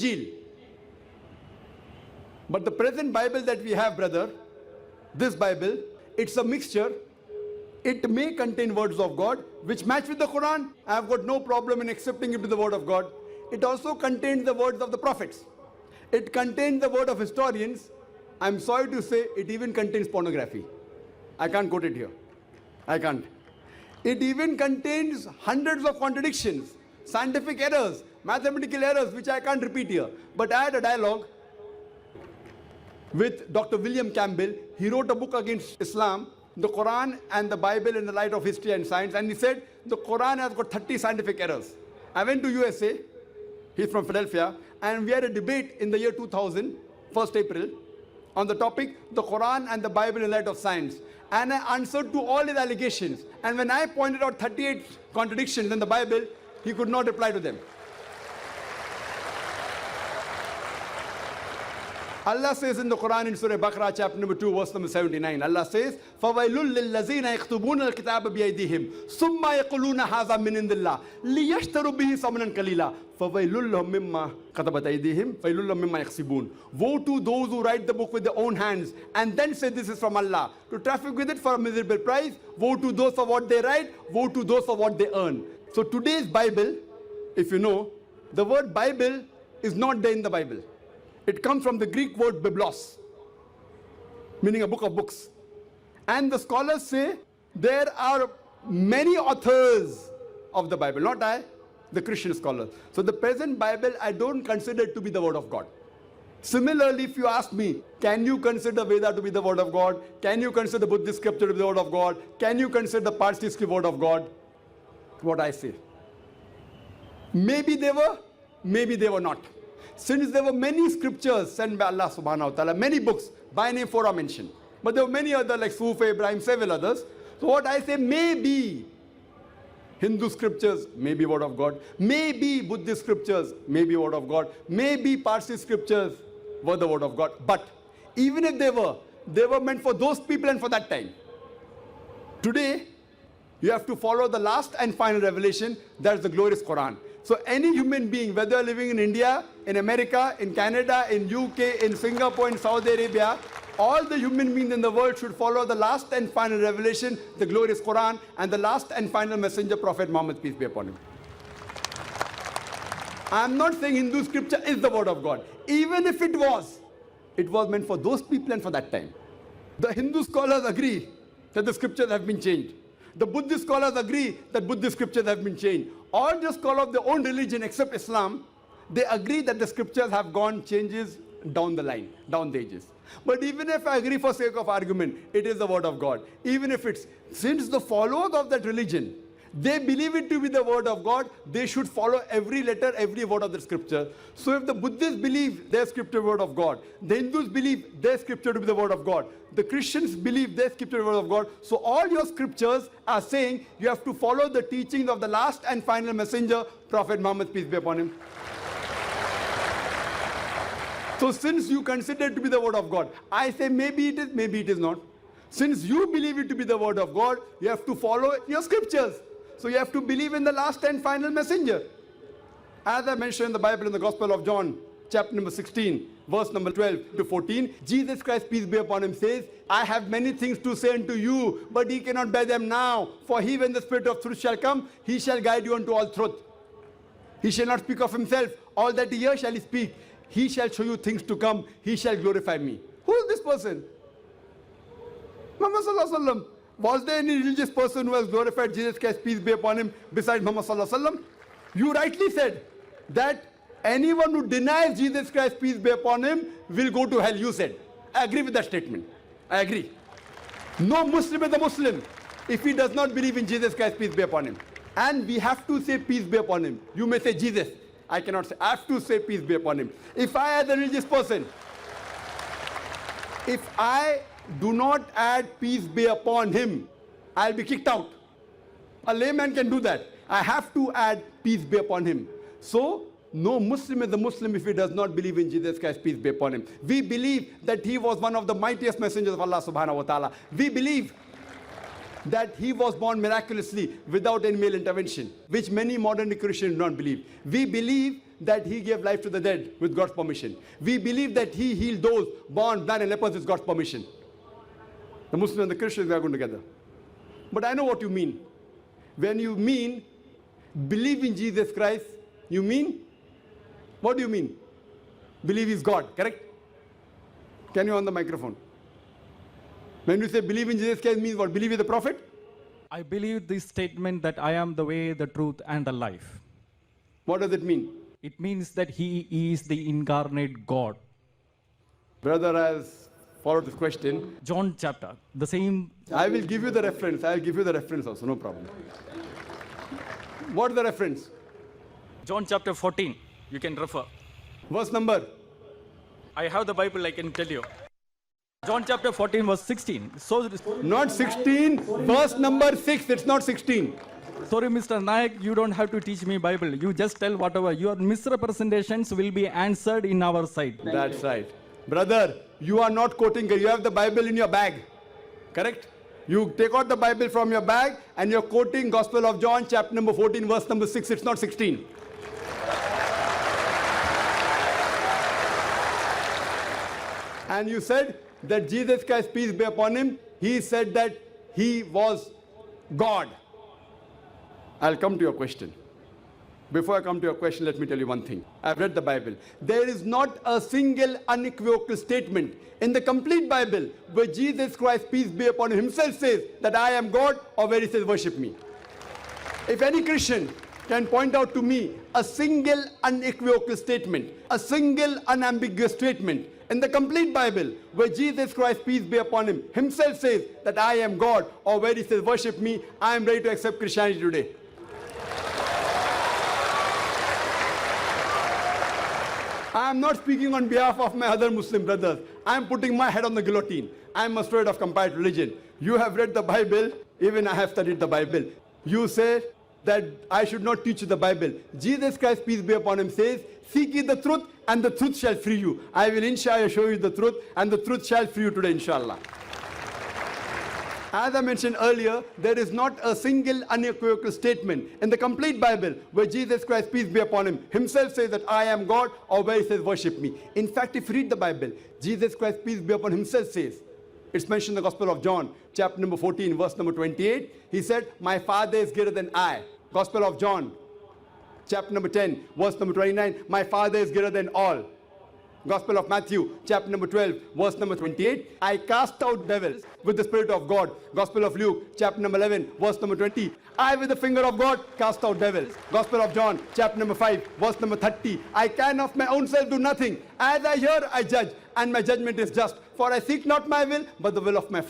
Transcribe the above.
Injil. But the present Bible that we have, brother, this Bible, it's a mixture. It may contain words of God which match with the Quran. I have got no problem in accepting it to the word of God. It also contains the words of the prophets. It contains the word of historians. I'm sorry to say, it even contains pornography. I can't quote it here. I can't. It even contains hundreds of contradictions, scientific errors, mathematical errors, which I can't repeat here. But I had a dialogue with Dr. William Campbell. He wrote a book against Islam, the Quran and the Bible in the light of history and science. And he said, the Quran has got 30 scientific errors. I went to USA. He's from Philadelphia. And we had a debate in the year 2000, 1st April, on the topic, the Quran and the Bible in light of science. And I answered to all his allegations. And when I pointed out 38 contradictions in the Bible, he could not reply to them. Allah says in the Quran in Surah Baqarah chapter number 2 verse number 79, Allah says, فَوَيْلٌ لِلَّذِينَ يَكْتُبُونَ الْكِتَابَ بِأَيْدِيهِمْ ثُمَّ يَقُولُونَ هَذَا مِنْ عِنْدِ اللَّهِ لِيَشْتَرُوا بِهِ ثَمَنًا قَلِيلًا فَوَيْلٌ لَهُم مِّمَّا كَتَبَتْ أَيْدِيهِمْ فَوَيْلٌ لَهُم مِّمَّا يَكْسِبُونَ. Woe to those who write the book with their own hands and then say this is from Allah, to traffic with it for a miserable price. Woe to those for what they write, woe to those for what they earn. So today's Bible, if you know, the word Bible is not there in the Bible. It comes from the Greek word biblos, meaning a book of books. And the scholars say there are many authors of the Bible, not I, the Christian scholars. So the present Bible, I don't consider it to be the word of God. Similarly, if you ask me, can you consider Veda to be the word of God? Can you consider Buddhist scripture to be the word of God? Can you consider the Parsi script word of God? What I say. Maybe they were, maybe they were not. Since there were many scriptures sent by Allah subhanahu wa ta'ala, many books, by name 4 are mentioned. But there were many others like Sufi, Ibrahim, several others. So what I say, maybe Hindu scriptures may be word of God, maybe Buddhist scriptures may be word of God, maybe Parsi scriptures were the word of God. But even if they were meant for those people and for that time. Today, you have to follow the last and final revelation, that is the glorious Quran. So any human being, whether living in India, in America, in Canada, in UK, in Singapore, in Saudi Arabia, all the human beings in the world should follow the last and final revelation, the glorious Quran, and the last and final messenger, Prophet Muhammad, peace be upon him. I am not saying Hindu scripture is the word of God. Even if it was meant for those people and for that time. The Hindu scholars agree that the scriptures have been changed. The Buddhist scholars agree that Buddhist scriptures have been changed. All the scholars of their own religion except Islam, they agree that the scriptures have gone changes down the line, down the ages. But even if I agree for sake of argument, it is the word of God. Even if it's, since the followers of that religion, they believe it to be the word of God, they should follow every letter, every word of the scripture. So if the Buddhists believe their scripture word of God, the Hindus believe their scripture to be the word of God, the Christians believe their scripture word of God, so all your scriptures are saying you have to follow the teachings of the last and final messenger, Prophet Muhammad, peace be upon him. So since you consider it to be the word of God, I say maybe it is, maybe it is not. Since you believe it to be the word of God, you have to follow your scriptures. So you have to believe in the last and final messenger. As I mentioned in the Bible, in the Gospel of John, chapter number 16, verse number 12 to 14, Jesus Christ, peace be upon him, says, I have many things to say unto you, but ye cannot bear them now. For he, when the Spirit of truth shall come, he shall guide you unto all truth. He shall not speak of himself. All that he hears shall he speak. He shall show you things to come. He shall glorify me. Who is this person? Muhammad sallallahu alaihi wasallam. Was there any religious person who has glorified Jesus Christ, peace be upon him, besides Muhammad sallallahu alaihi wasallam? You rightly said that anyone who denies Jesus Christ, peace be upon him, will go to hell, you said. I agree with that statement. I agree. No Muslim is a Muslim if he does not believe in Jesus Christ, peace be upon him. And we have to say peace be upon him. You may say Jesus. I cannot say. I have to say peace be upon him. If I, as a religious person, if I do not add peace be upon him, I'll be kicked out. A layman can do that. I have to add peace be upon him. So, no Muslim is a Muslim if he does not believe in Jesus Christ, peace be upon him. We believe that he was one of the mightiest messengers of Allah subhanahu wa ta'ala. We believe that he was born miraculously without any male intervention, which many modern Christians do not believe. We believe that he gave life to the dead with God's permission. We believe that he healed those born blind and lepers with God's permission. The Muslims and the Christians, we are going together. But I know what you mean. When you mean believe in Jesus Christ, you mean, what do you mean? Believe is God, correct? Can you on the microphone? When you say believe in Jesus Christ means what? Believe in the prophet? I believe this statement that I am the way, the truth, and the life. What does it mean? It means that he is the incarnate God. Brother has followed this question. John chapter, the same. I will give you the reference. I will give you the reference also, no problem. What is the reference? John chapter 14, you can refer. Verse number? I have the Bible, I can tell you. John chapter 14 verse 16. So, Not 16, verse number 6, it's not 16. sorry Mr. Nayak, you don't have to teach me Bible. You just tell whatever. Your misrepresentations will be answered in our side. That's right. Brother, you are not quoting, you have the Bible in your bag, correct? You take out the Bible from your bag and you're quoting Gospel of John chapter number 14 verse number 6, it's not 16. And you said that Jesus Christ, peace be upon him, he said that he was God. I'll come to your question. Before I come to your question, let me tell you one thing. I've read the Bible. There is not a single unequivocal statement in the complete Bible where Jesus Christ, peace be upon him, himself says that I am God, or where he says worship me. If any Christian can point out to me a single unequivocal statement, a single unambiguous statement in the complete Bible where Jesus Christ, peace be upon him, himself says that I am God, or where he says worship me, I am ready to accept Christianity today. I am not speaking on behalf of my other Muslim brothers. I am putting my head on the guillotine. I am afraid of comparative religion. You have read the Bible, even I have studied the Bible. You say that I should not teach you the Bible. Jesus Christ, peace be upon him, says, seek ye the truth, and the truth shall free you. I will inshallah show you the truth, and the truth shall free you today, inshallah. As I mentioned earlier, there is not a single unequivocal statement in the complete Bible where Jesus Christ, peace be upon him, himself says that I am God, or where he says worship me. In fact, if you read the Bible, Jesus Christ, peace be upon him, himself says, it's mentioned in the Gospel of John, chapter number 14, verse number 28. He said, my Father is greater than I. Gospel of John, chapter number 10, verse number 29. My Father is greater than all. Gospel of Matthew, chapter number 12, verse number 28. I cast out devils with the Spirit of God. Gospel of Luke, chapter number 11, verse number 20. I, with the finger of God, cast out devils. Gospel of John, chapter number 5, verse number 30. I can of my own self do nothing. As I hear, I judge, and my judgment is just. For I seek not my will, but the will of my Father.